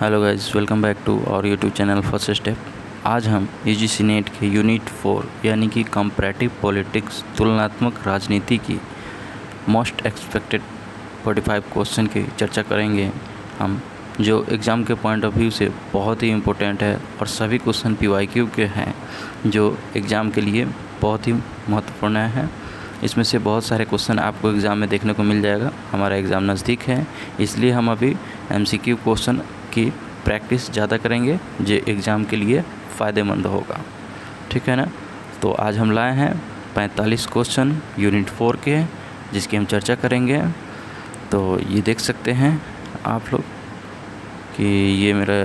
Hello guys, welcome back to our YouTube channel first step. आज हम UGC net के unit 4 यानी कि कंपैरेटिव पॉलिटिक्स तुलनात्मक राजनीति की मोस्ट एक्सपेक्टेड 45 क्वेश्चन की चर्चा करेंगे हम, जो एग्ज़ाम के पॉइंट ऑफ व्यू से बहुत ही इम्पोर्टेंट है और सभी क्वेश्चन पीवाईक्यू के हैं जो एग्ज़ाम के लिए बहुत ही महत्वपूर्ण है। इसमें से बहुत सारे क्वेश्चन आपको एग्ज़ाम में देखने को मिल जाएगा। हमारा एग्ज़ाम नज़दीक है, इसलिए हम अभी एमसीक्यू क्वेश्चन की प्रैक्टिस ज़्यादा करेंगे जो एग्ज़ाम के लिए फ़ायदेमंद होगा। ठीक है ना। तो आज हम लाए हैं 45 क्वेश्चन यूनिट 4 के, जिसकी हम चर्चा करेंगे। तो ये देख सकते हैं आप लोग कि ये मेरा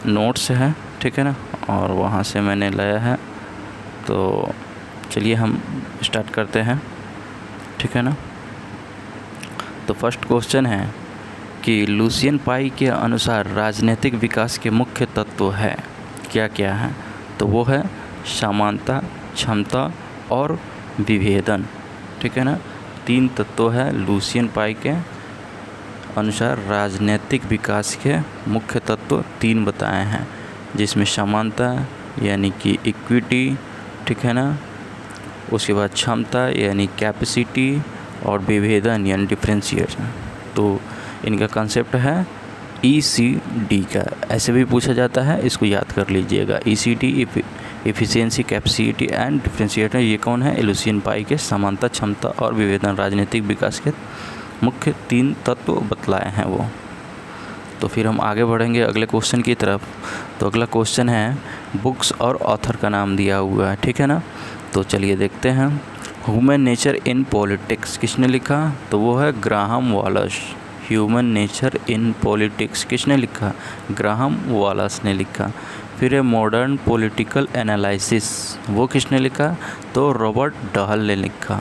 नोट्स है, ठीक है ना, और वहाँ से मैंने लाया है। तो चलिए हम स्टार्ट करते हैं, ठीक है ना। तो फर्स्ट क्वेश्चन है कि लुसियन पाई के अनुसार राजनीतिक विकास के मुख्य तत्व है क्या क्या है। तो वो है समानता, क्षमता और विभेदन। ठीक है ना। 3 तत्व है लुसियन पाई के अनुसार राजनीतिक विकास के मुख्य तत्व 3 बताए हैं, जिसमें समानता यानी कि इक्विटी, ठीक है ना, उसके बाद क्षमता यानी कैपेसिटी और विभेदन यानी डिफरेंशिएशन। तो इनका कंसेप्ट है ECD का, ऐसे भी पूछा जाता है, इसको याद कर लीजिएगा। ECD efficiency, capacity and differentiation. ये कौन है? लुसियन पाई के समानता, क्षमता और विभेदन राजनीतिक विकास के मुख्य 3 तत्व बतलाए हैं वो। तो फिर हम आगे बढ़ेंगे अगले क्वेश्चन की तरफ। तो अगला क्वेश्चन है बुक्स और ऑथर का नाम दिया हुआ है, ठीक है ना। तो चलिए देखते हैं। ह्यूमन नेचर इन पॉलिटिक्स किसने लिखा? तो वो है Graham Wallace. Human nature in politics किसने लिखा? ग्राहम वॉलस ने लिखा। फिर है मॉडर्न पॉलिटिकल एनालिसिस, वो किसने लिखा? तो रॉबर्ट डहल ने लिखा।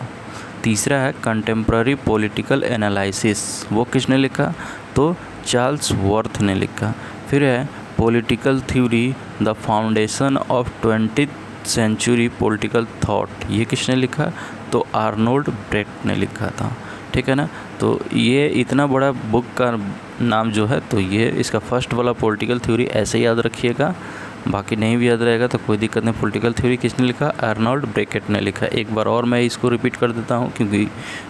तीसरा है कंटेम्प्ररी पॉलिटिकल एनालिसिस, वो किसने लिखा? तो चार्ल्स वर्थ ने लिखा। फिर है political theory the foundation of 20th century political thought, ये किसने लिखा? तो आर्नोल्ड ब्रेट ने लिखा था। ठीक है ना। तो ये इतना बड़ा बुक का नाम जो है, तो ये इसका फर्स्ट वाला पॉलिटिकल थ्योरी ऐसे याद रखिएगा, बाकी नहीं भी याद रहेगा तो कोई दिक्कत नहीं। पॉलिटिकल थ्योरी किसने लिखा? आर्नोल्ड ब्रेकेट ने लिखा। एक बार और मैं इसको रिपीट कर देता हूँ, क्योंकि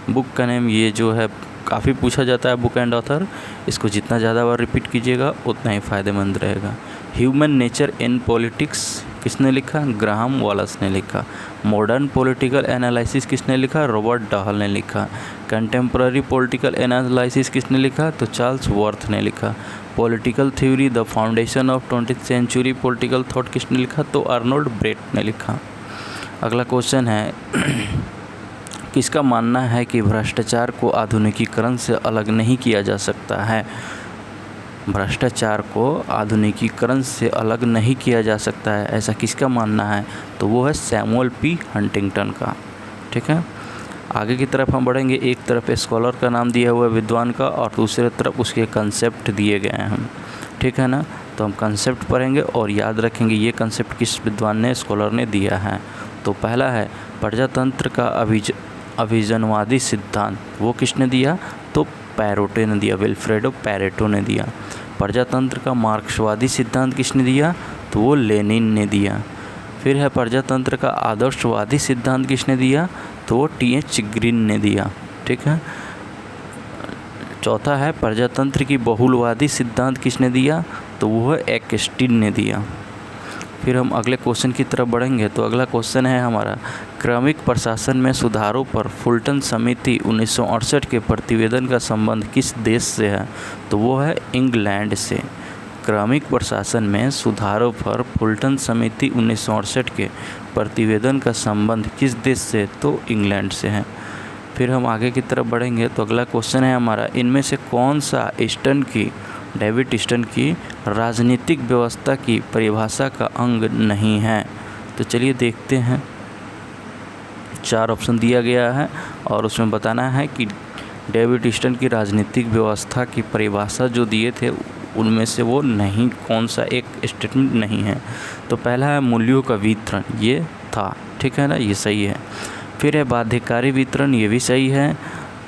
बुक का नेम ये जो है काफ़ी पूछा जाता है, बुक एंड ऑथर। इसको जितना ज़्यादा बार रिपीट कीजिएगा उतना ही फ़ायदेमंद रहेगा। ह्यूमन नेचर इन पॉलिटिक्स किसने लिखा? ग्राहम वॉलस ने लिखा। मॉडर्न पॉलिटिकल एनालिसिस किसने लिखा? रॉबर्ट डहल ने लिखा। कंटेम्प्ररी पॉलिटिकल एनालिसिस किसने लिखा? तो चार्ल्स वर्थ ने लिखा। Political theory the foundation of 20th century political thought किसने लिखा? तो आर्नोल्ड ब्रेट ने लिखा। अगला क्वेश्चन है किसका मानना है कि भ्रष्टाचार को आधुनिकीकरण से अलग नहीं किया जा सकता है? भ्रष्टाचार को आधुनिकीकरण से अलग नहीं किया जा सकता है, ऐसा किसका मानना है? तो वो है सैमुअल पी हंटिंगटन का। ठीक है। आगे की तरफ हम बढ़ेंगे। एक तरफ स्कॉलर का नाम दिया हुआ है विद्वान का, और दूसरे तरफ उसके कंसेप्ट दिए गए हैं हम, ठीक है ना। तो हम कंसेप्ट पढ़ेंगे और याद रखेंगे ये कंसेप्ट किस विद्वान ने, स्कॉलर ने दिया है। तो पहला है प्रजातंत्र का अभिजनवादी सिद्धांत, वो किसने दिया? तो पैरेटो ने दिया, विल्फ्रेडो पैरेटो ने दिया। प्रजातंत्र का मार्क्सवादी सिद्धांत किसने दिया? तो वो लेनिन ने दिया। फिर है प्रजातंत्र का आदर्शवादी सिद्धांत किसने दिया? तो वो TH ग्रीन ने दिया। ठीक है। चौथा है प्रजातंत्र की बहुलवादी सिद्धांत किसने दिया? तो वो है एक्स्टीन ने दिया। फिर हम अगले क्वेश्चन की तरफ बढ़ेंगे। तो अगला क्वेश्चन है हमारा क्रमिक प्रशासन में सुधारों पर फुल्टन समिति 1968 के प्रतिवेदन का संबंध किस देश से है? तो वो है इंग्लैंड से। क्रमिक प्रशासन में सुधारों पर फुल्टन समिति 1968 के प्रतिवेदन का संबंध किस देश से? तो इंग्लैंड से है। फिर हम आगे की तरफ बढ़ेंगे। तो अगला क्वेश्चन है हमारा इनमें से कौन सा डेविड ईस्टन की राजनीतिक व्यवस्था की परिभाषा का अंग नहीं है? तो चलिए देखते हैं। 4 ऑप्शन दिया गया है और उसमें बताना है कि डेविड ईस्टन की राजनीतिक व्यवस्था की परिभाषा जो दिए थे उनमें से वो नहीं, कौन सा एक स्टेटमेंट नहीं है। तो पहला है मूल्यों का वितरण, ये था, ठीक है ना, ये सही है। फिर है बाध्यकारी वितरण, ये भी सही है।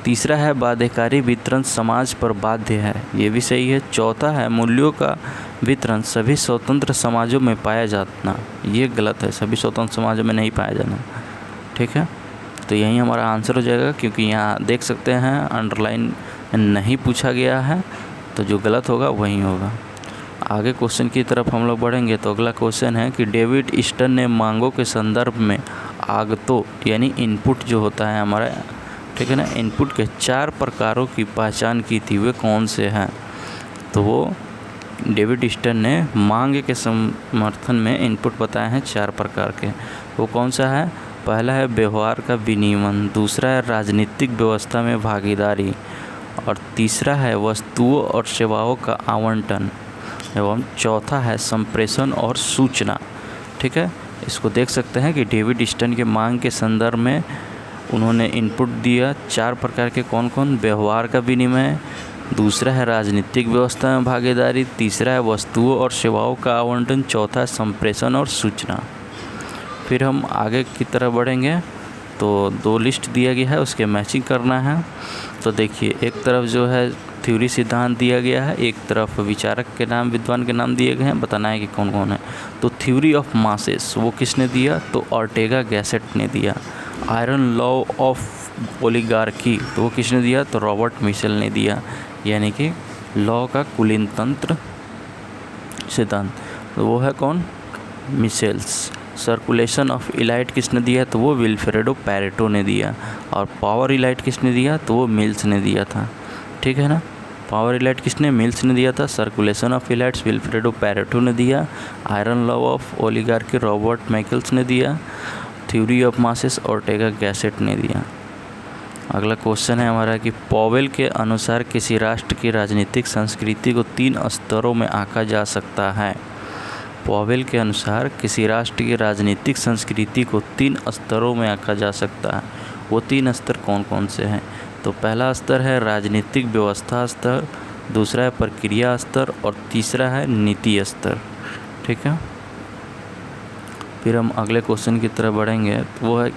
तीसरा है बाध्यकारी वितरण समाज पर बाध्य है, ये भी सही है। चौथा है मूल्यों का वितरण सभी स्वतंत्र समाजों में पाया जाना, ये गलत है, सभी स्वतंत्र समाजों में नहीं पाया जाना। ठीक है, तो यही हमारा आंसर हो जाएगा, क्योंकि यहाँ देख सकते हैं अंडरलाइन नहीं पूछा गया है, तो जो गलत होगा वही होगा। आगे क्वेश्चन की तरफ हम लोग बढ़ेंगे। तो अगला क्वेश्चन है कि डेविड ईस्टन ने मांगों के संदर्भ में आगतों यानी इनपुट जो होता है हमारा, ठीक है ना, इनपुट के 4 प्रकारों की पहचान की थी, वे कौन से हैं? तो वो डेविड ईस्टन ने मांग के समर्थन में इनपुट बताए हैं 4 प्रकार के। वो कौन सा है? पहला है व्यवहार का विनियमन, दूसरा है राजनीतिक व्यवस्था में भागीदारी, और तीसरा है वस्तुओं और सेवाओं का आवंटन, एवं चौथा है संप्रेषण और सूचना। ठीक है, इसको देख सकते हैं कि डेविड ईस्टन के मांग के संदर्भ में उन्होंने इनपुट दिया 4 प्रकार के, कौन कौन? व्यवहार का विनिमय, दूसरा है राजनीतिक व्यवस्था में भागीदारी, तीसरा है वस्तुओं और सेवाओं का आवंटन, चौथा है संप्रेषण और सूचना। फिर हम आगे की तरफ बढ़ेंगे। तो 2 लिस्ट दिया गया है, उसके मैचिंग करना है। तो देखिए, एक तरफ जो है थ्योरी सिद्धांत दिया गया है, एक तरफ विचारक के नाम, विद्वान के नाम दिए गए हैं, बताना है कि कौन कौन है। तो थ्योरी ऑफ मासेस वो किसने दिया? तो ऑर्टेगा गैसेट ने दिया। आयरन लॉ ऑफ ओलिगार्की तो वो किसने दिया? तो रॉबर्ट मिशेल ने दिया, यानी कि लॉ का कुलीन तंत्र सिद्धांत, तो वो है कौन? मिशेल्स। सर्कुलेशन ऑफ इलाइट किसने दिया? तो वो विल्फ्रेडो पैरेटो ने दिया। और पावर इलाइट किसने दिया? तो वो मिल्स ने दिया था। ठीक है ना, पावर इलाइट किसने? मिल्स ने दिया था। Circulation of elites Vilfredo Pareto ने दिया। Iron law of oligarchy Robert Michels ने दिया। Theory of masses Ortega Gasset ने दिया। अगला क्वेश्चन है हमारा कि पॉवेल के अनुसार किसी राष्ट्र की राजनीतिक संस्कृति को 3 स्तरों में आंका जा सकता है। पॉवेल के अनुसार किसी राष्ट्र की राजनीतिक संस्कृति को 3 स्तरों में आंका जा सकता है। वो 3 स्तर कौन कौन से हैं? तो पहला स्तर है राजनीतिक व्यवस्था स्तर, दूसरा है प्रक्रिया स्तर, और तीसरा है नीति स्तर। ठीक है, फिर हम अगले क्वेश्चन की तरफ बढ़ेंगे। तो वो है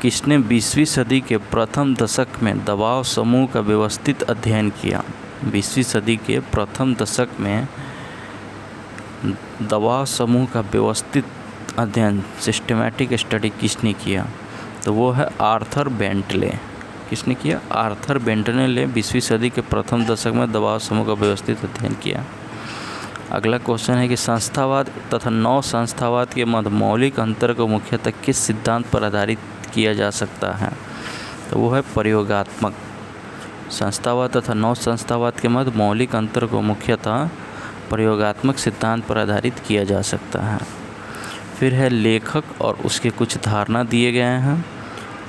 किसने 20वीं सदी के प्रथम दशक में दबाव समूह का व्यवस्थित अध्ययन किया? 20वीं सदी के प्रथम दशक में दबाव समूह का व्यवस्थित अध्ययन, सिस्टमैटिक स्टडी किसने किया? तो वो है आर्थर बेंटले। किसने किया? आर्थर बेंटले ने 20वीं सदी के प्रथम दशक में दबाव समूह का व्यवस्थित अध्ययन किया। अगला क्वेश्चन है कि संस्थावाद तथा नव संस्थावाद के मध्य मौलिक अंतर को मुख्यतः किस सिद्धांत पर आधारित किया जा सकता है? तो वो है प्रयोगात्मक। संस्थावाद तथा नव संस्थावाद के मध्य मौलिक अंतर को मुख्यतः प्रयोगात्मक सिद्धांत पर आधारित किया जा सकता है। फिर है लेखक और उसके कुछ धारणा दिए गए हैं,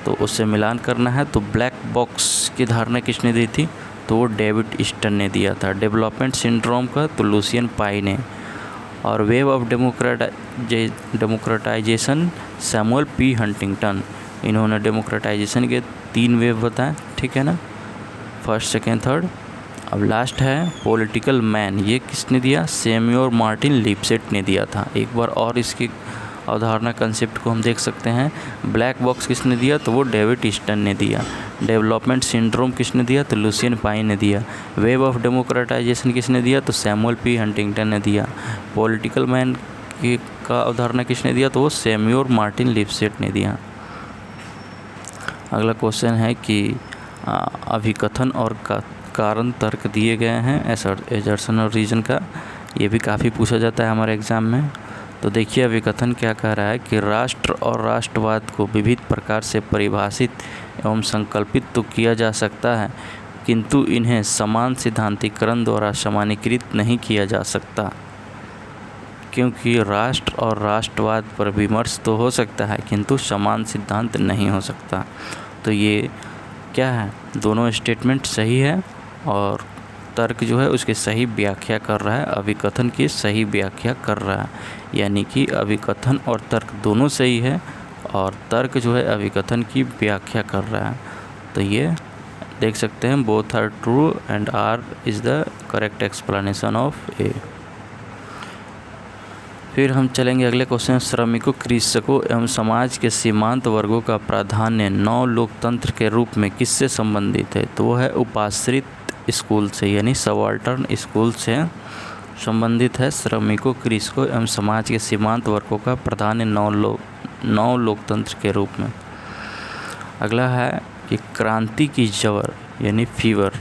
तो उससे मिलान करना है। तो ब्लैक बॉक्स की धारणा किसने दी थी? तो वो डेविड ईस्टन ने दिया था। डेवलपमेंट सिंड्रोम का तो लुसियन पाई ने। और wave of democratisation Samuel P Huntington, इन्होंने डेमोक्रेटाइजेशन के 3 वेव बताए। ठीक है ना, फर्स्ट, सेकेंड, थर्ड। अब लास्ट है पॉलिटिकल मैन, ये किसने दिया? सैमुअल मार्टिन लिपसेट ने दिया था। एक बार और इसकी अवधारणा कंसेप्ट को हम देख सकते हैं। ब्लैक बॉक्स किसने दिया? तो वो डेविड ईस्टन ने दिया। डेवलपमेंट सिंड्रोम किसने दिया? तो लुसियन पाई ने दिया। वेव ऑफ डेमोक्रेटाइजेशन किसने दिया? तो सैमुअल पी हंटिंगटन ने दिया। पॉलिटिकल मैन की का अवधारणा किसने दिया? तो वो सैमुअल मार्टिन लिपसेट ने दिया। अगला क्वेश्चन है कि अभिकथन और कारण तर्क दिए गए हैं एजर्सन और रीजन का, ये भी काफ़ी पूछा जाता है हमारे एग्ज़ाम में। तो देखिए अभिकथन क्या कह रहा है कि राष्ट्र और राष्ट्रवाद को विविध प्रकार से परिभाषित एवं संकल्पित तो किया जा सकता है, किंतु इन्हें समान सिद्धांतीकरण द्वारा सामान्यीकृत नहीं किया जा सकता, क्योंकि राष्ट्र और राष्ट्रवाद पर विमर्श तो हो सकता है किंतु समान सिद्धांत नहीं हो सकता। तो ये क्या है? दोनों स्टेटमेंट सही है और तर्क जो है उसकी सही व्याख्या कर रहा है, अभिकथन की सही व्याख्या कर रहा है। यानी कि अभिकथन और तर्क दोनों सही है और तर्क जो है अभिकथन की व्याख्या कर रहा है। तो ये देख सकते हैं both are true and R is the correct explanation of A. फिर हम चलेंगे अगले क्वेश्चन। श्रमिकों, कृषकों एवं समाज के सीमांत वर्गों का प्राधान्य नव लोकतंत्र के रूप में किससे संबंधित है? तो वो है उपाश्रित स्कूल से, यानी सबाल्टर्न स्कूल से संबंधित है श्रमिकों, कृषकों एवं समाज के सीमांत वर्गों का प्राधान्य नव लोकतंत्र के रूप में। अगला है कि क्रांति की जबर यानी फीवर,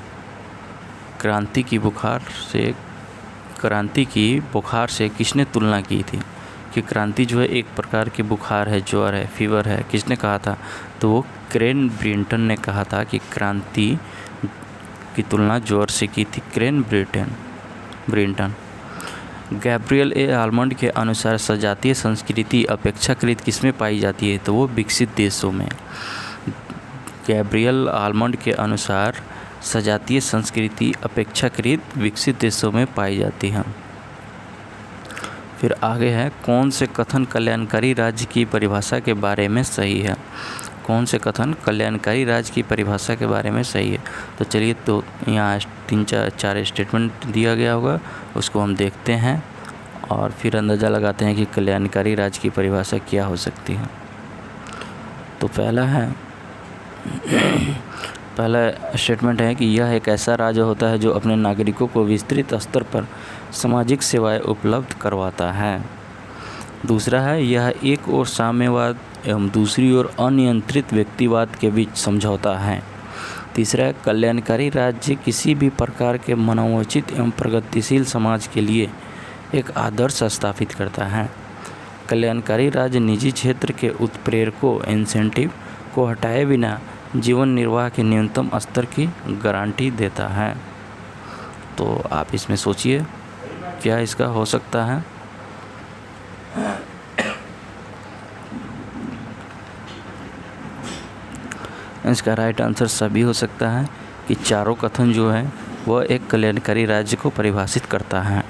क्रांति की बुखार से किसने तुलना की थी कि क्रांति जो है एक प्रकार की बुखार है, ज्वर है, फीवर है, किसने कहा था? तो वो क्रेन ब्रिंटन ने कहा था कि क्रांति की तुलना ज्वर से की थी, क्रेन ब्रिंटन। गैब्रियल ए आलमंड के अनुसार सजातीय संस्कृति अपेक्षाकृत किसमें पाई जाती है? तो वो विकसित देशों में। गैब्रियल आलमंड के अनुसार सजातीय संस्कृति अपेक्षाकृत विकसित देशों में पाई जाती है। फिर आगे है, कौन से कथन कल्याणकारी राज्य की परिभाषा के बारे में सही है? कौन से कथन कल्याणकारी राज्य की परिभाषा के बारे में सही है? तो चलिए, तो यहाँ 3-4 स्टेटमेंट दिया गया होगा, उसको हम देखते हैं और फिर अंदाज़ा लगाते हैं कि कल्याणकारी राज्य की परिभाषा क्या हो सकती है। तो पहला स्टेटमेंट है कि यह एक ऐसा राज्य होता है जो अपने नागरिकों को विस्तृत स्तर पर सामाजिक सेवाएं उपलब्ध करवाता है। दूसरा है, यह एक ओर साम्यवाद एवं दूसरी ओर अनियंत्रित व्यक्तिवाद के बीच समझौता है। तीसरा है, कल्याणकारी राज्य किसी भी प्रकार के मनोचित एवं प्रगतिशील समाज के लिए एक आदर्श स्थापित करता है। कल्याणकारी राज्य निजी क्षेत्र के उत्प्रेरकों इंसेंटिव को हटाए बिना जीवन निर्वाह के न्यूनतम स्तर की गारंटी देता है। तो आप इसमें सोचिए क्या इसका हो सकता है। इसका राइट आंसर सभी हो सकता है कि चारों कथन जो है वह एक कल्याणकारी राज्य को परिभाषित करता है।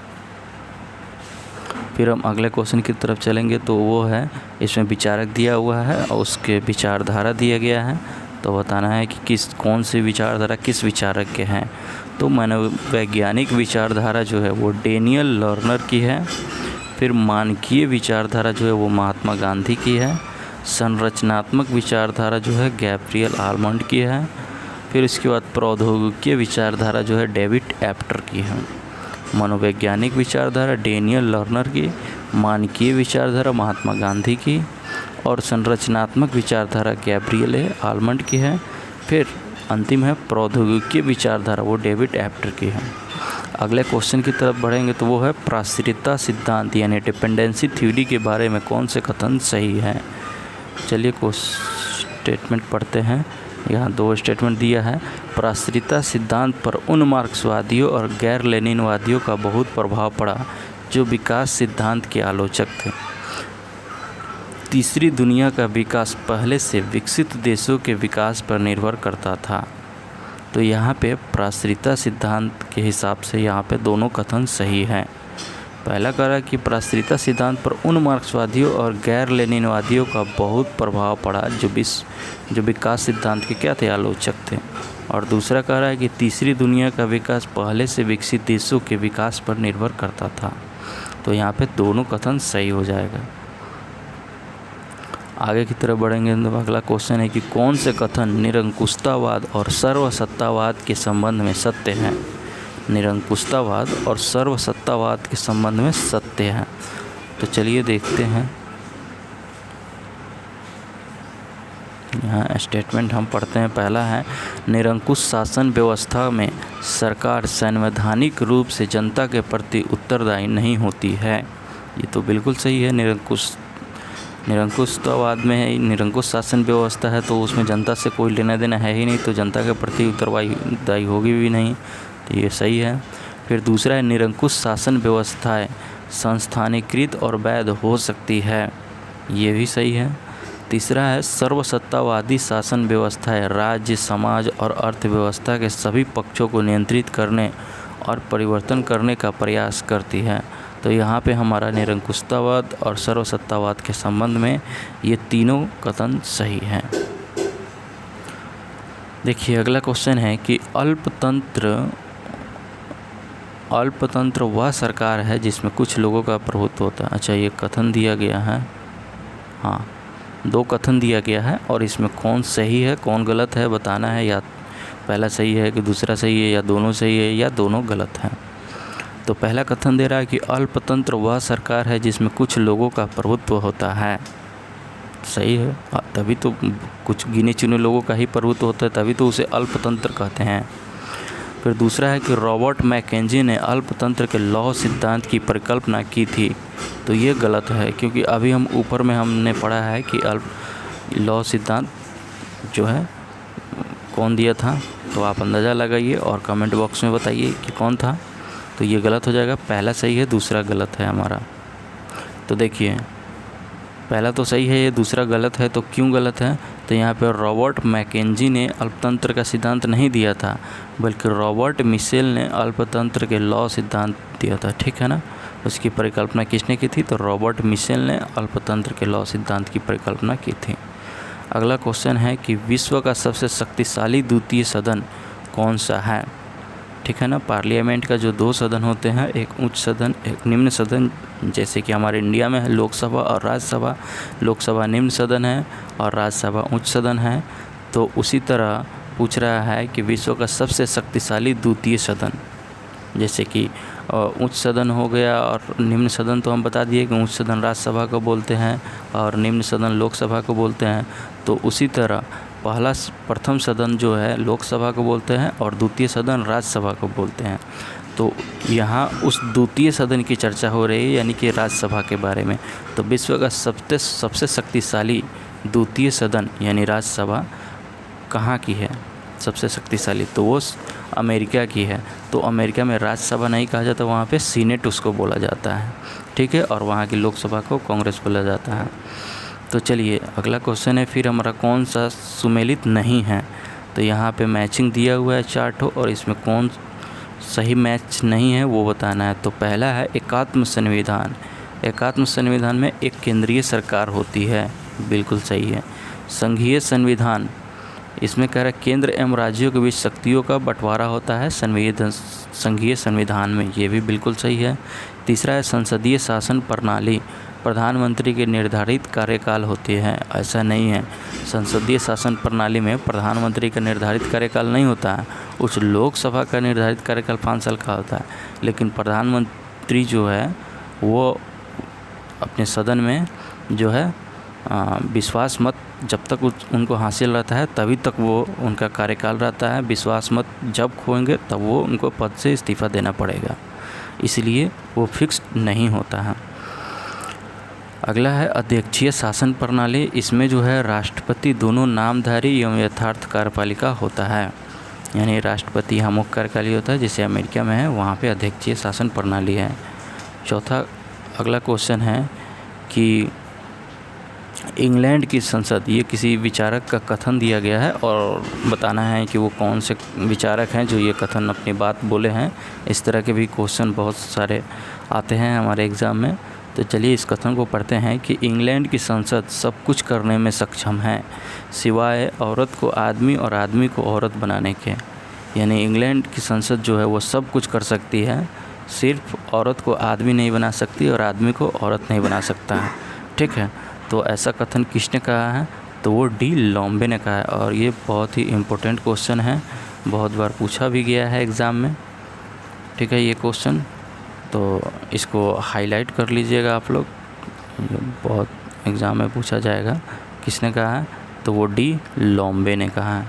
फिर हम अगले क्वेश्चन की तरफ चलेंगे, तो वो है, इसमें विचारक दिया हुआ है और उसके विचारधारा दिया गया है। तो बताना है कि कौन सी विचारधारा किस विचारक के हैं। तो मनोवैज्ञानिक विचारधारा जो है वो डेनियल लर्नर की है। फिर मानकीय विचारधारा जो है वो महात्मा गांधी की है। संरचनात्मक विचारधारा जो है गैब्रियल आलमंड की है। फिर इसके बाद प्रौद्योगिकी विचारधारा जो है डेविड एप्टर की है। मनोवैज्ञानिक विचारधारा डेनियल लर्नर की, मानकीय विचारधारा महात्मा गांधी की और संरचनात्मक विचारधारा गैब्रियल आलमंड की है। फिर अंतिम है प्रौद्योगिकी विचारधारा, वो डेविड एप्टर की है। अगले क्वेश्चन की तरफ बढ़ेंगे, तो वो है प्राश्रितता सिद्धांत यानी डिपेंडेंसी थ्योरी के बारे में कौन से कथन सही है। चलिए स्टेटमेंट पढ़ते हैं। यहाँ 2 स्टेटमेंट दिया है। प्राश्रितता सिद्धांत पर उन मार्क्सवादियों और गैर लेनिनवादियों का बहुत प्रभाव पड़ा जो विकास सिद्धांत के आलोचक थे। तीसरी दुनिया का विकास पहले से विकसित देशों के विकास पर निर्भर करता था। तो यहाँ पे प्राश्रितता सिद्धांत के हिसाब से यहाँ पे दोनों कथन सही हैं। पहला कह रहा है कि प्राश्रितता सिद्धांत पर उन मार्क्सवादियों और गैर लेनिनवादियों का बहुत प्रभाव पड़ा जो विकास सिद्धांत के क्या थे, आलोचक थे। और दूसरा कह रहा है कि तीसरी दुनिया का विकास पहले से विकसित देशों के विकास पर निर्भर करता था। तो यहाँ पे दोनों कथन सही हो जाएगा। आगे की तरफ बढ़ेंगे तो अगला क्वेश्चन है कि कौन से कथन निरंकुशतावाद और सर्वसत्तावाद के संबंध में सत्य है। निरंकुशतावाद और सर्वसत्तावाद के संबंध में सत्य है। तो चलिए देखते हैं। यहाँ स्टेटमेंट हम पढ़ते हैं। पहला है, निरंकुश शासन व्यवस्था में सरकार संवैधानिक रूप से जनता के प्रति उत्तरदायी नहीं होती है। ये तो बिल्कुल सही है। निरंकुशतावाद में है, निरंकुश शासन व्यवस्था है तो उसमें जनता से कोई लेना देना है ही नहीं, तो जनता के प्रति उत्तरदायी होगी भी नहीं, तो ये सही है। फिर दूसरा है, निरंकुश शासन व्यवस्थाएं संस्थानीकृत और वैध हो सकती है, ये भी सही है। तीसरा है, सर्वसत्तावादी शासन व्यवस्थाएं राज्य, समाज और अर्थव्यवस्था के सभी पक्षों को नियंत्रित करने और परिवर्तन करने का प्रयास करती है। तो यहाँ पे हमारा निरंकुशतावाद और सर्वसत्तावाद के संबंध में ये तीनों कथन सही हैं। देखिए अगला क्वेश्चन है कि अल्पतंत्र वह सरकार है जिसमें कुछ लोगों का प्रभुत्व होता है। अच्छा, ये कथन दिया गया है। हाँ, 2 कथन दिया गया है और इसमें कौन सही है कौन गलत है बताना है। या पहला सही है कि दूसरा सही है, या दोनों सही है या दोनों गलत हैं। तो पहला कथन दे रहा है कि अल्पतंत्र वह सरकार है जिसमें कुछ लोगों का प्रभुत्व होता है। सही है, तभी तो कुछ गिने चुने लोगों का ही प्रभुत्व होता है, तभी तो उसे अल्पतंत्र कहते हैं। फिर दूसरा है कि रॉबर्ट मैकेंजी ने अल्पतंत्र के लौह सिद्धांत की परिकल्पना की थी। तो ये गलत है, क्योंकि अभी हम ऊपर में हमने पढ़ा है कि लौह सिद्धांत जो है कौन दिया था। तो आप अंदाज़ा लगाइए और कमेंट बॉक्स में बताइए कि कौन था। तो ये गलत हो जाएगा, पहला सही है, दूसरा गलत है हमारा। तो देखिए, पहला तो सही है, ये दूसरा गलत है। तो क्यों गलत है? तो यहाँ पर रॉबर्ट मैकेंजी ने अल्पतंत्र का सिद्धांत नहीं दिया था, बल्कि रॉबर्ट मिशेल ने अल्पतंत्र के लॉ सिद्धांत दिया था। ठीक है ना। उसकी परिकल्पना किसने की थी? तो रॉबर्ट मिशेल ने अल्पतंत्र के लॉ सिद्धांत की परिकल्पना की थी। अगला क्वेश्चन है कि विश्व का सबसे शक्तिशाली द्वितीय सदन कौन सा है? ठीक है ना। पार्लियामेंट का जो 2 सदन होते हैं, एक उच्च सदन एक निम्न सदन, जैसे कि हमारे इंडिया में है लोकसभा और राज्यसभा। लोकसभा निम्न सदन है और राज्यसभा उच्च सदन है। तो उसी तरह पूछ रहा है कि विश्व का सबसे शक्तिशाली द्वितीय सदन, जैसे कि उच्च सदन हो गया और निम्न सदन तो हम बता दिए कि उच्च सदन राज्यसभा को बोलते हैं और निम्न सदन लोकसभा को बोलते हैं। तो उसी तरह प्रथम सदन जो है लोकसभा को बोलते हैं और द्वितीय सदन राज्यसभा को बोलते हैं। तो यहाँ उस द्वितीय सदन की चर्चा हो रही है, यानी कि राज्यसभा के बारे में। तो विश्व का सबसे शक्तिशाली द्वितीय सदन यानी राज्यसभा कहाँ की है सबसे शक्तिशाली? तो वो अमेरिका की है। तो अमेरिका में राज्यसभा नहीं कहा जाता, वहाँ पे सीनेट उसको बोला जाता है। ठीक है। और वहाँ की लोकसभा को कांग्रेस बोला जाता है। तो चलिए अगला क्वेश्चन है, फिर हमारा कौन सा सुमेलित नहीं है? तो यहाँ पे मैचिंग दिया हुआ है चार्ट हो, और इसमें कौन सही मैच नहीं है वो बताना है। तो पहला है एकात्म संविधान। एकात्म संविधान में एक केंद्रीय सरकार होती है, बिल्कुल सही है। संघीय संविधान, इसमें कह रहा है केंद्र एवं राज्यों के बीच शक्तियों का बंटवारा होता है संघीय संविधान में, ये भी बिल्कुल सही है। तीसरा है संसदीय शासन प्रणाली, प्रधानमंत्री के निर्धारित कार्यकाल होते हैं। ऐसा नहीं है, संसदीय शासन प्रणाली में प्रधानमंत्री का निर्धारित कार्यकाल नहीं होता है। उस लोकसभा का निर्धारित कार्यकाल 5 साल का होता है, लेकिन प्रधानमंत्री जो है वो अपने सदन में जो है विश्वास मत जब तक उनको हासिल रहता है तभी तक वो उनका कार्यकाल रहता है। विश्वास मत जब खोएंगे तब वो उनको पद से इस्तीफ़ा देना पड़ेगा, इसलिए वो फिक्स्ड नहीं होता है। अगला है अध्यक्षीय शासन प्रणाली। इसमें जो है राष्ट्रपति दोनों नामधारी एवं यथार्थ कार्यपालिका होता है, यानी राष्ट्रपति यहाँ मुख्य कार्यकारी होता है, जैसे अमेरिका में है, वहाँ पे अध्यक्षीय शासन प्रणाली है। चौथा अगला क्वेश्चन है कि इंग्लैंड की संसद, ये किसी विचारक का कथन दिया गया है और बताना है कि वो कौन से विचारक हैं जो ये कथन अपनी बात बोले हैं। इस तरह के भी क्वेश्चन बहुत सारे आते हैं हमारे एग्ज़ाम में। तो चलिए इस कथन को पढ़ते हैं कि इंग्लैंड की संसद सब कुछ करने में सक्षम है सिवाय औरत को आदमी और आदमी को औरत बनाने के। यानी इंग्लैंड की संसद जो है वो सब कुछ कर सकती है, सिर्फ औरत को आदमी नहीं बना सकती और आदमी को औरत नहीं बना सकता है। ठीक है। तो ऐसा कथन किसने कहा है? तो वो डी लॉम्बे ने कहा है, और ये बहुत ही इम्पोर्टेंट क्वेश्चन है, बहुत बार पूछा भी गया है एग्ज़ाम में। ठीक है, ये क्वेश्चन तो इसको हाईलाइट कर लीजिएगा आप लोग, बहुत एग्ज़ाम में पूछा जाएगा। किसने कहा है? तो वो डी लॉम्बे ने कहा है।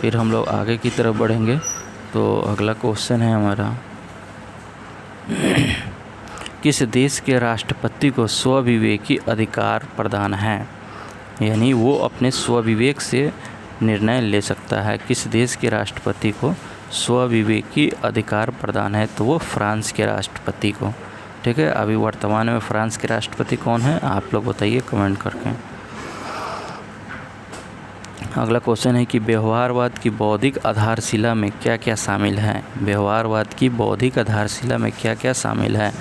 फिर हम लोग आगे की तरफ बढ़ेंगे। तो अगला क्वेश्चन है हमारा किस देश के राष्ट्रपति को स्वविवेकी अधिकार प्रदान है? यानी वो अपने स्वविवेक से निर्णय ले सकता है। किस देश के राष्ट्रपति को स्वविवेकी अधिकार प्रदान है? तो वो फ्रांस के राष्ट्रपति को। ठीक है। अभी वर्तमान में फ्रांस के राष्ट्रपति कौन है आप लोग बताइए कमेंट करके। अगला क्वेश्चन है कि व्यवहारवाद की बौद्धिक आधारशिला में क्या क्या शामिल है? व्यवहारवाद की बौद्धिक आधारशिला में क्या क्या शामिल है?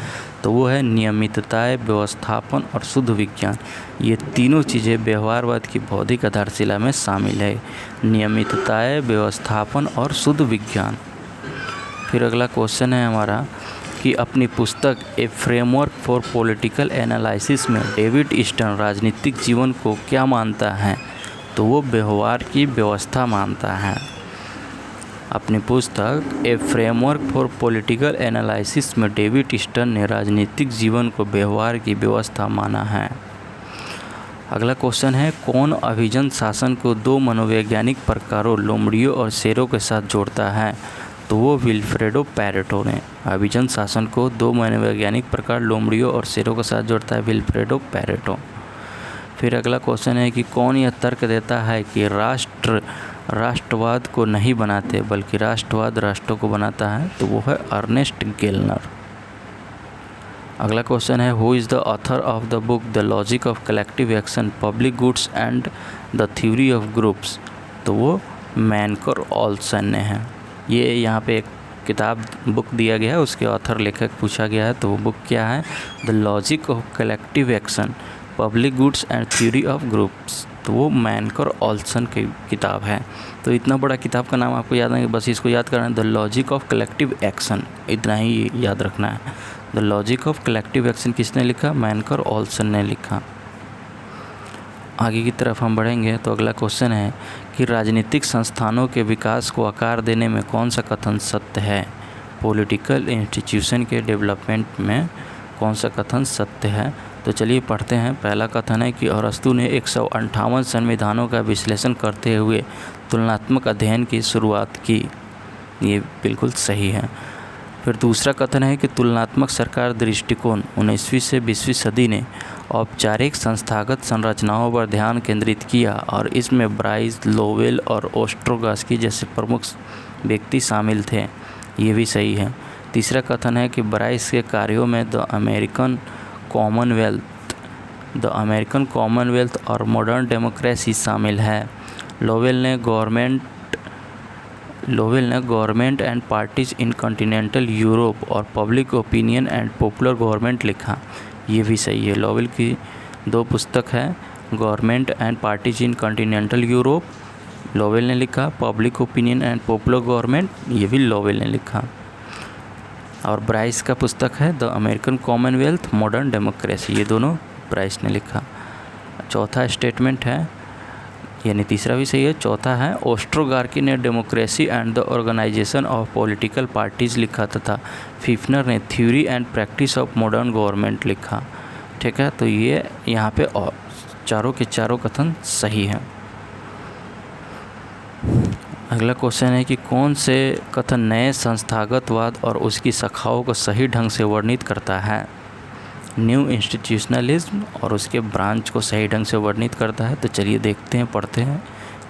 तो वो है नियमितता, व्यवस्थापन और शुद्ध विज्ञान। ये तीनों चीज़ें व्यवहारवाद की बौद्धिक आधारशिला में शामिल है, नियमितता, व्यवस्थापन और शुद्ध विज्ञान। फिर अगला क्वेश्चन है हमारा कि अपनी पुस्तक ए फ्रेमवर्क फॉर पॉलिटिकल एनालिसिस में डेविड ईस्टन राजनीतिक जीवन को क्या मानता है? तो वो व्यवहार की व्यवस्था मानता है। अपनी पुस्तक ए फ्रेमवर्क फॉर पॉलिटिकल एनालिसिस में डेविड स्टर्न ने राजनीतिक जीवन को व्यवहार की व्यवस्था माना है। अगला क्वेश्चन है, कौन अभिजन शासन को दो मनोवैज्ञानिक प्रकारों लोमड़ियों और शेरों के साथ जोड़ता है? तो वो विल्फ्रेडो पैरेटो ने अभिजन शासन को दो मनोवैज्ञानिक प्रकार लोमड़ियों और शेरों के साथ जोड़ता है, विल्फ्रेडो पैरेटो। फिर अगला क्वेश्चन है कि कौन यह तर्क देता है कि राष्ट्र राष्ट्रवाद को नहीं बनाते बल्कि राष्ट्रवाद राष्ट्रों को बनाता है? तो वो है अर्नेस्ट गेलनर। अगला क्वेश्चन है, who is the author of the book the logic of collective action public goods and the theory of groups? तो वो मैनकर ओल्सन ने है। ये यहाँ पे एक किताब बुक दिया गया है, उसके ऑथर लेखक पूछा गया है, तो वो बुक क्या है? The logic of collective action public goods and theory of groups. तो वो मैनकर ओल्सन की किताब है। तो इतना बड़ा किताब का नाम आपको याद है, बस इसको याद करना है, the logic of collective action, इतना ही याद रखना है। The logic of collective action किसने लिखा? मैनकर ओल्सन ने लिखा। आगे की तरफ हम बढ़ेंगे तो अगला क्वेश्चन है कि राजनीतिक संस्थानों के विकास को आकार देने में कौन सा कथन सत्य है? पॉलिटिकल इंस्टीट्यूशन के डेवलपमेंट में कौन सा कथन सत्य है? तो चलिए पढ़ते हैं। पहला कथन है कि अरस्तु ने 158 संविधानों का विश्लेषण करते हुए तुलनात्मक अध्ययन की शुरुआत की। ये बिल्कुल सही है। फिर दूसरा कथन है कि तुलनात्मक सरकार दृष्टिकोण 19वीं से 20वीं सदी ने औपचारिक संस्थागत संरचनाओं पर ध्यान केंद्रित किया और इसमें ब्राइस, लोवेल और ओस्ट्रोगास्की जैसे प्रमुख व्यक्ति शामिल थे। ये भी सही है। तीसरा कथन है कि ब्राइस के कार्यों में द अमेरिकन कॉमनवेल्थ और मॉडर्न डेमोक्रेसी शामिल है। लोवेल ने government and parties in continental Europe और public opinion and popular government लिखा। ये भी सही है। लोवेल की दो पुस्तक है, government and parties in continental Europe Lowell ने लिखा, public opinion and popular government ये भी लोवेल ने लिखा। और ब्राइस का पुस्तक है the American Commonwealth modern democracy, ये दोनों ब्राइस ने लिखा। चौथा स्टेटमेंट है, यानी तीसरा भी सही है। चौथा है, ओस्ट्रोगार्की ने democracy and the organisation of political parties लिखा तथा फिफ्नर ने theory and practice of modern government लिखा। ठीक है, तो ये यहाँ पे और चारों के चारों कथन सही हैं। अगला क्वेश्चन है कि कौन से कथन नए संस्थागतवाद और उसकी शाखाओं को सही ढंग से वर्णित करता है? न्यू इंस्टीट्यूशनलिज्म और उसके ब्रांच को सही ढंग से वर्णित करता है। तो चलिए देखते हैं, पढ़ते हैं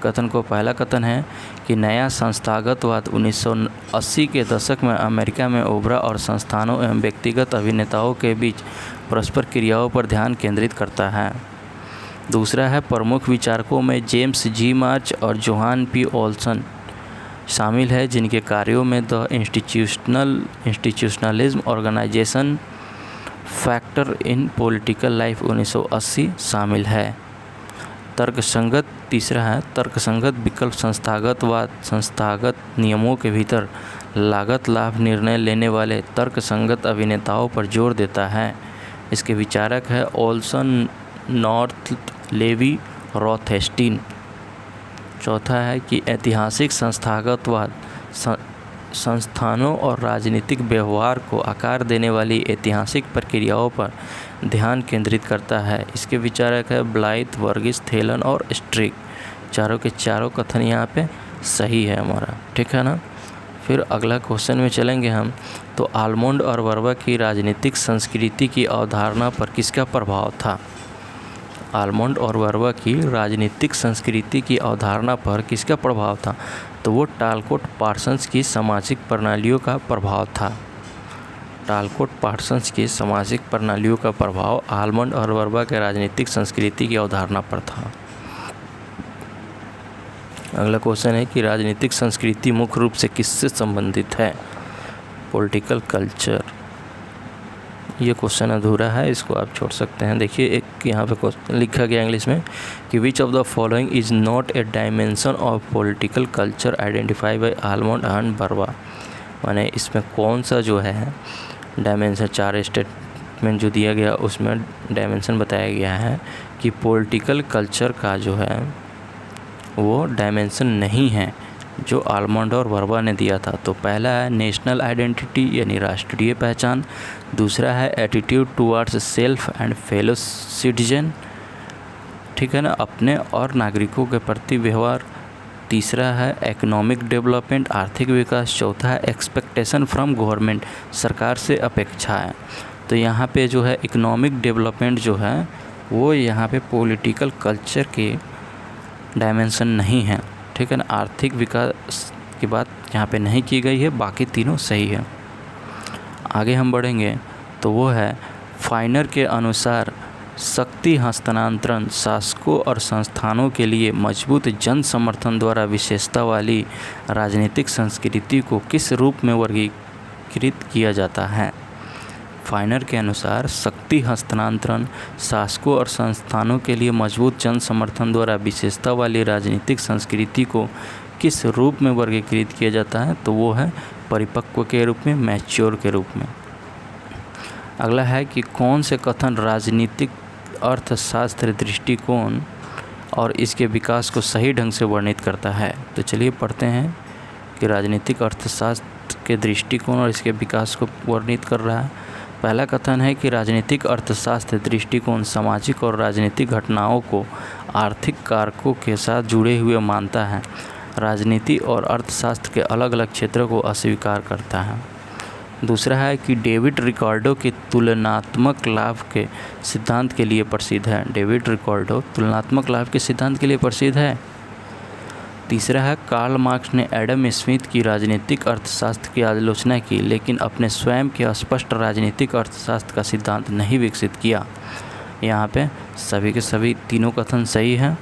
कथन को। पहला कथन है कि नया संस्थागतवाद 1980 के दशक में अमेरिका में उभरा और संस्थानों एवं व्यक्तिगत अभिनेताओं के बीच परस्पर क्रियाओं पर ध्यान केंद्रित करता है। दूसरा है, प्रमुख विचारकों में जेम्स जी मार्च और जोहान पी ओल्सन शामिल है, जिनके कार्यों में the institutionalism organisation factor in political life 1980 शामिल है। तीसरा है, तर्कसंगत विकल्प संस्थागतवाद संस्थागत नियमों के भीतर लागत लाभ निर्णय लेने वाले तर्कसंगत अभिनेताओं पर जोर देता है। इसके विचारक है ओल्सन, नॉर्थ, लेवी, रॉथेस्टीन। चौथा है कि ऐतिहासिक संस्थागतवाद संस्थानों और राजनीतिक व्यवहार को आकार देने वाली ऐतिहासिक प्रक्रियाओं पर ध्यान केंद्रित करता है। इसके विचारक है ब्लाइथ, वर्गिस, थेलन और स्ट्रिक। चारों के चारों कथन यहाँ पे सही है हमारा, ठीक है ना। फिर अगला क्वेश्चन में चलेंगे हम। तो आलमोंड और वर्बा की राजनीतिक संस्कृति की अवधारणा पर किसका प्रभाव था? आलमोंड और वर्बा की राजनीतिक संस्कृति की अवधारणा पर किसका प्रभाव था? तो वो टालकोट पार्सन्स की सामाजिक प्रणालियों का प्रभाव था। टालकोट पार्सन्स की सामाजिक प्रणालियों का प्रभाव आलमोंड और वर्बा के राजनीतिक संस्कृति की अवधारणा पर था। अगला क्वेश्चन है कि राजनीतिक संस्कृति मुख्य रूप से किससे संबंधित है? Political culture. ये क्वेश्चन अधूरा है, इसको आप छोड़ सकते हैं। देखिए एक यहाँ पे क्वेश्चन लिखा गया इंग्लिश में कि which of the following is not a dimension of political culture identify bye almond and Verba. माने इसमें कौन सा जो है डायमेंशन, चार स्टेटमेंट जो दिया गया उसमें डायमेंशन बताया गया है कि पॉलिटिकल कल्चर का जो है वो डायमेंशन नहीं है, जो आलमंड और वर्बा ने दिया था। तो पहला है नेशनल आइडेंटिटी यानी राष्ट्रीय पहचान, दूसरा है attitude towards self and fellow citizen, ठीक है ना, अपने और नागरिकों के प्रति व्यवहार, तीसरा है इकोनॉमिक डेवलपमेंट आर्थिक विकास, चौथा है एक्सपेक्टेशन फ्रॉम गवर्नमेंट सरकार से अपेक्षा है। तो यहाँ पे जो है इकोनॉमिक डेवलपमेंट जो है वो यहाँ पे पॉलिटिकल कल्चर के डायमेंशन नहीं है, ठीक है ना। आर्थिक विकास की बात यहाँ पे नहीं की गई है, बाकी तीनों सही है। आगे हम बढ़ेंगे तो वो है फाइनर के अनुसार शक्ति हस्तांतरण शासकों और संस्थानों के लिए मजबूत जन समर्थन द्वारा विशेषता वाली राजनीतिक संस्कृति को किस रूप में वर्गीकृत किया जाता है। फाइनर के अनुसार शक्ति हस्तांतरण शासकों और संस्थानों के लिए मजबूत जन समर्थन द्वारा विशेषता वाली राजनीतिक संस्कृति को किस रूप में वर्गीकृत किया जाता है, तो वो है परिपक्व के रूप में, मैच्योर के रूप में। अगला है कि कौन से कथन राजनीतिक अर्थशास्त्र दृष्टिकोण और इसके विकास को सही ढंग से वर्णित करता है। तो चलिए पढ़ते हैं कि राजनीतिक अर्थशास्त्र के दृष्टिकोण और इसके विकास को वर्णित कर रहा है। पहला कथन है कि राजनीतिक अर्थशास्त्र दृष्टिकोण सामाजिक और राजनीतिक घटनाओं को आर्थिक कारकों के साथ जुड़े हुए मानता है, राजनीति और अर्थशास्त्र के अलग अलग क्षेत्रों को अस्वीकार करता है। दूसरा है कि डेविड रिकार्डो की तुलनात्मक लाभ के सिद्धांत के लिए प्रसिद्ध है। डेविड रिकार्डो तुलनात्मक लाभ के सिद्धांत के लिए प्रसिद्ध है। तीसरा है कार्ल मार्क्स ने एडम स्मिथ की राजनीतिक अर्थशास्त्र की आलोचना की, लेकिन अपने स्वयं के स्पष्ट राजनीतिक अर्थशास्त्र का सिद्धांत नहीं विकसित किया। यहाँ पे सभी के सभी तीनों कथन सही हैं।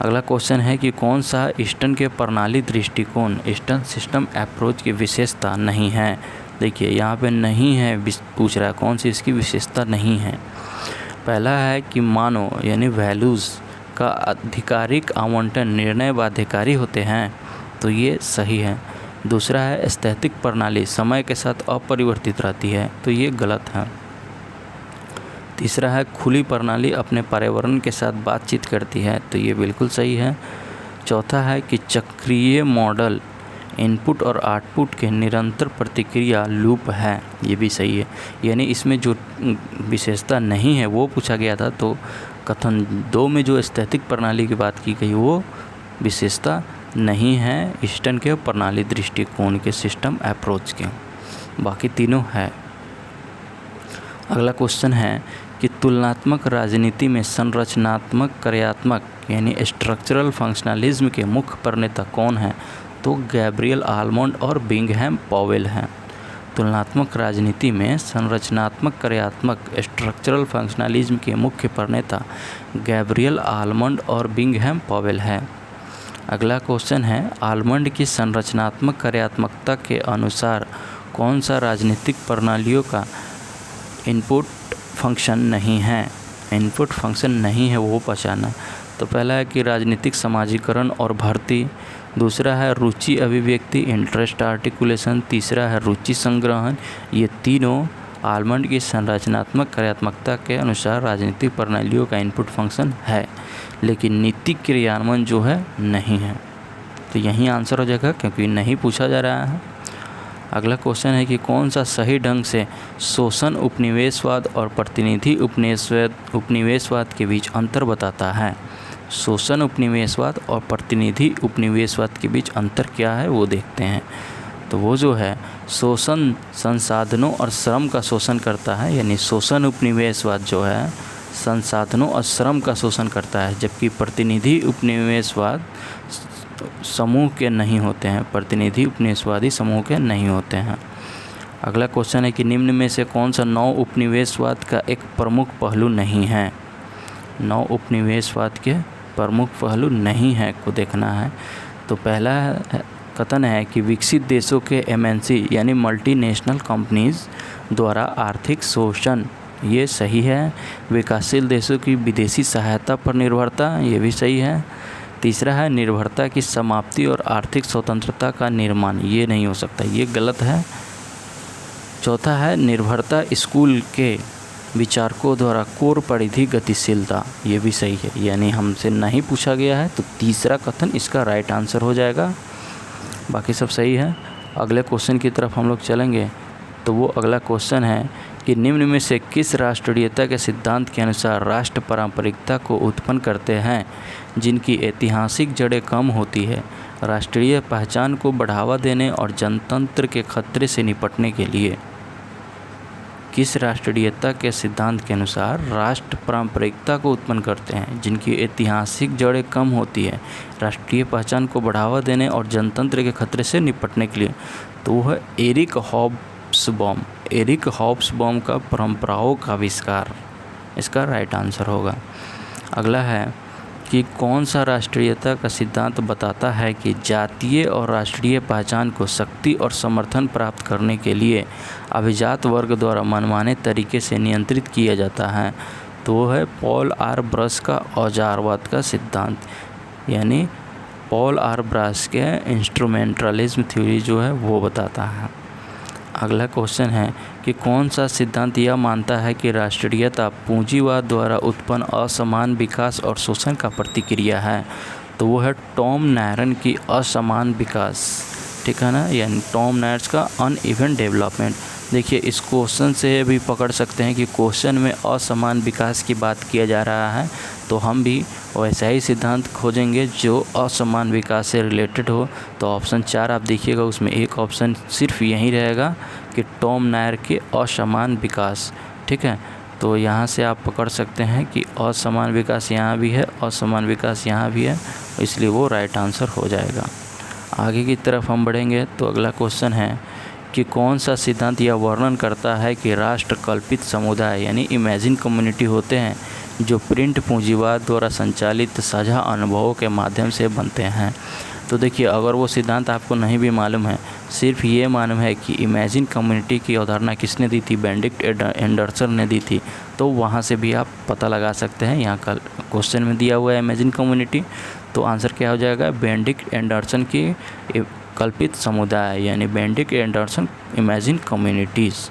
अगला क्वेश्चन है कि कौन सा ईस्टर्न के प्रणाली दृष्टिकोण ईस्टर्न सिस्टम अप्रोच की विशेषता नहीं है। देखिए यहाँ पे नहीं है पूछ रहा है, कौन सी इसकी विशेषता नहीं है। पहला है कि मानो यानी वैल्यूज़ का आधिकारिक आवंटन निर्णय बाध्यकारी होते हैं, तो ये सही है। दूसरा है एस्थेटिक प्रणाली समय के साथ अपरिवर्तित रहती है, तो ये गलत है। तीसरा है खुली प्रणाली अपने पर्यावरण के साथ बातचीत करती है, तो ये बिल्कुल सही है। चौथा है कि चक्रीय मॉडल इनपुट और आउटपुट के निरंतर प्रतिक्रिया लूप है, ये भी सही है। यानी इसमें जो विशेषता नहीं है वो पूछा गया था, तो कथन 2 में जो एस्थेटिक प्रणाली की बात की गई वो विशेषता नहीं है ईस्टर्न के प्रणाली दृष्टिकोण के सिस्टम अप्रोच के, बाकी तीनों है। अगला क्वेश्चन है कि तुलनात्मक राजनीति में संरचनात्मक कार्यात्मक यानी स्ट्रक्चरल फंक्शनलिज्म के मुख्य प्रणेता कौन है, तो गैब्रियल आलमंड और बिंघम पॉवेल हैं। तुलनात्मक राजनीति में संरचनात्मक कार्यात्मक स्ट्रक्चरल फंक्शनलिज्म के मुख्य प्रणेता गैब्रियल आलमंड और बिंघम पॉवेल है। अगला क्वेश्चन है आलमंड की संरचनात्मक कार्यात्मकता के अनुसार कौन सा राजनीतिक प्रणालियों का इनपुट फंक्शन नहीं है। इनपुट फंक्शन नहीं है वो पहचाना। तो पहला है कि राजनीतिक समाजीकरण और भर्ती, दूसरा है रुचि अभिव्यक्ति इंटरेस्ट आर्टिकुलेशन, तीसरा है रुचि संग्रहण। ये तीनों आलमंड की संरचनात्मक कार्यात्मकता के अनुसार राजनीतिक प्रणालियों का इनपुट फंक्शन है, लेकिन नीतिक क्रियान्वयन जो है नहीं है। तो यही आंसर हो जाएगा क्योंकि नहीं पूछा जा रहा है। अगला क्वेश्चन है कि कौन सा सही ढंग से शोषण उपनिवेशवाद और प्रतिनिधि उपनिवेशवाद के बीच अंतर बताता है। शोषण उपनिवेशवाद और प्रतिनिधि उपनिवेशवाद के बीच अंतर क्या है वो देखते हैं। तो वो जो है शोषण संसाधनों और श्रम का शोषण करता है, यानी शोषण उपनिवेशवाद जो है संसाधनों और श्रम का शोषण करता है, जबकि प्रतिनिधि उपनिवेशवाद समूह के नहीं होते हैं, प्रतिनिधि उपनिवेशवादी समूह के नहीं होते हैं। अगला क्वेश्चन है कि निम्न में से कौन सा नव उपनिवेशवाद का एक प्रमुख पहलू नहीं है। नव उपनिवेशवाद के प्रमुख पहलू नहीं है को देखना है। तो पहला कथन है कि विकसित देशों के एमएनसी यानी मल्टीनेशनल कंपनीज द्वारा आर्थिक शोषण, ये सही है। विकासशील देशों की विदेशी सहायता पर निर्भरता, ये भी सही है। तीसरा है निर्भरता की समाप्ति और आर्थिक स्वतंत्रता का निर्माण, ये नहीं हो सकता, ये गलत है। चौथा है निर्भरता स्कूल के विचारकों द्वारा कोर परिधि गतिशीलता, ये भी सही है, यानी हमसे नहीं पूछा गया है, तो तीसरा कथन इसका राइट आंसर हो जाएगा। बाकी सब सही है। अगले क्वेश्चन की तरफ हम लोग चलेंगे। तो वो अगला क्वेश्चन है कि निम्न में से किस राष्ट्रीयता के सिद्धांत के अनुसार राष्ट्र पारंपरिकता को उत्पन्न करते हैं जिनकी ऐतिहासिक जड़ें कम होती है, राष्ट्रीय पहचान को बढ़ावा देने और जनतंत्र के खतरे से निपटने के लिए? किस राष्ट्रीयता के सिद्धांत के अनुसार राष्ट्र पारंपरिकता को उत्पन्न करते हैं जिनकी ऐतिहासिक जड़ें कम होती है, राष्ट्रीय पहचान को बढ़ावा देने और जनतंत्र के खतरे से निपटने के लिए? तो वो है एरिक हॉब्सबॉम का परंपराओं का आविष्कार, इसका राइट आंसर होगा। अगला है कि कौन सा राष्ट्रीयता का सिद्धांत बताता है कि जातीय और राष्ट्रीय पहचान को शक्ति और समर्थन प्राप्त करने के लिए अभिजात वर्ग द्वारा मनमाने तरीके से नियंत्रित किया जाता है? तो वो है पॉल आर ब्रश का औजारवाद का सिद्धांत, यानी पॉल आर ब्रश के इंस्ट्रूमेंटलिज्म थ्योरी जो है वो बताता है। अगला क्वेश्चन है कि कौन सा सिद्धांत यह मानता है कि राष्ट्रीयता पूंजीवाद द्वारा उत्पन्न असमान विकास और शोषण का प्रतिक्रिया है? तो वो है टॉम नायरन की असमान विकास, ठीक है ना, यानी टॉम नायर्स का अनइवन डेवलपमेंट। देखिए इस क्वेश्चन से भी पकड़ सकते हैं कि क्वेश्चन में असमान विकास की बात किया जा रहा है, तो हम भी वैसा ही सिद्धांत खोजेंगे जो असमान विकास से रिलेटेड हो। तो ऑप्शन 4 आप देखिएगा, उसमें एक ऑप्शन सिर्फ यही रहेगा कि टॉम नायर के असमान विकास, ठीक है। तो यहाँ से आप पकड़ सकते हैं कि असमान विकास यहाँ भी है, असमान विकास यहाँ भी है, इसलिए वो राइट आंसर हो जाएगा। आगे की तरफ हम बढ़ेंगे। तो अगला क्वेश्चन है कि कौन सा सिद्धांत यह वर्णन करता है कि राष्ट्र कल्पित समुदाय यानी इमेजिन कम्युनिटी होते हैं जो प्रिंट पूंजीवाद द्वारा संचालित साझा अनुभवों के माध्यम से बनते हैं? तो देखिए अगर वो सिद्धांत आपको नहीं भी मालूम है, सिर्फ ये मालूम है कि इमेजिन कम्युनिटी की अवधारणा किसने दी थी, बेनेडिक्ट एंडरसन ने दी थी, तो वहाँ से भी आप पता लगा सकते हैं। यहाँ का क्वेश्चन में दिया हुआ है इमेजिन कम्युनिटी, तो आंसर क्या हो जाएगा, बेनेडिक्ट एंडरसन की कल्पित समुदाय यानी बेनेडिक्ट एंडरसन इमेजिन कम्युनिटीज़।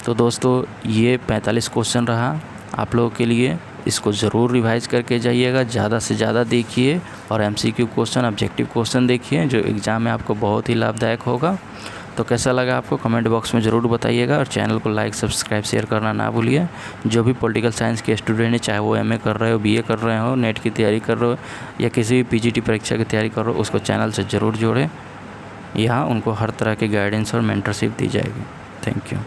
तो दोस्तों ये 45 क्वेश्चन रहा आप लोगों के लिए, इसको ज़रूर रिवाइज करके जाइएगा, ज़्यादा से ज़्यादा देखिए और एमसीक्यू क्वेश्चन, ऑब्जेक्टिव क्वेश्चन देखिए जो एग्ज़ाम में आपको बहुत ही लाभदायक होगा। तो कैसा लगा आपको कमेंट बॉक्स में ज़रूर बताइएगा और चैनल को लाइक, सब्सक्राइब, शेयर करना ना भूलिए। जो भी पॉलिटिकल साइंस के स्टूडेंट हैं, चाहे वो एमए कर रहे हो, बीए कर रहे हो, नेट की तैयारी कर रहे हो या किसी भी पीजीटी परीक्षा की तैयारी कर रहे हो, उसको चैनल से ज़रूर जोड़ें। यहाँ उनको हर तरह की गाइडेंस और मेंटरशिप दी जाएगी। Thank you.